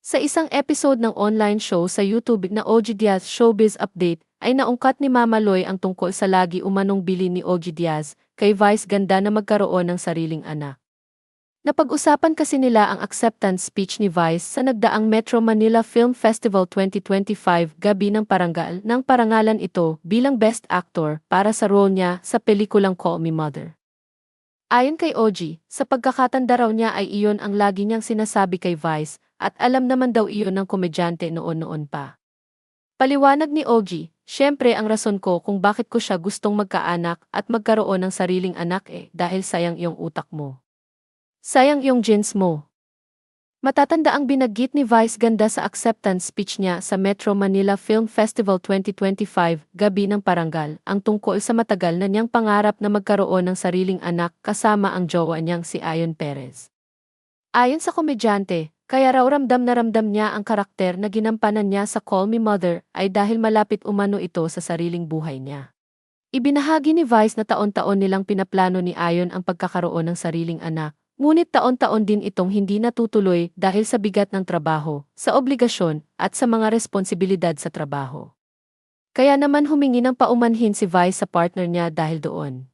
Sa isang episode ng online show sa YouTube na OG Diaz Showbiz Update, ay naungkat ni Mama Loy ang tungkol sa lagi umanong bilin ni OG Diaz kay Vice Ganda na magkaroon ng sariling anak. Napag-usapan kasi nila ang acceptance speech ni Vice sa nagdaang Metro Manila Film Festival 2025 gabi ng parangal ng parangalan ito bilang Best Actor para sa role niya sa pelikulang Call Me Mother. Ayon kay OG, sa pagkakatanda raw niya ay iyon ang lagi niyang sinasabi kay Vice at alam naman daw iyon ng komedyante noon-noon pa. Paliwanag ni OG, "Siyempre ang rason ko kung bakit ko siya gustong magkaanak at magkaroon ng sariling anak dahil sayang iyong utak mo. Sayang iyong genes mo." Matatanda ang binanggit ni Vice Ganda sa acceptance speech niya sa Metro Manila Film Festival 2025, Gabi ng Parangal, ang tungkol sa matagal na niyang pangarap na magkaroon ng sariling anak kasama ang jowa niyang si Ayon Perez. Ayon sa komedyante, kaya raw ramdam na ramdam niya ang karakter na ginampanan niya sa Call Me Mother ay dahil malapit umano ito sa sariling buhay niya. Ibinahagi ni Vice na taon-taon nilang pinaplano ni Ayon ang pagkakaroon ng sariling anak, ngunit taon-taon din itong hindi natutuloy dahil sa bigat ng trabaho, sa obligasyon, at sa mga responsibilidad sa trabaho. Kaya naman humingi ng paumanhin si Vice sa partner niya dahil doon.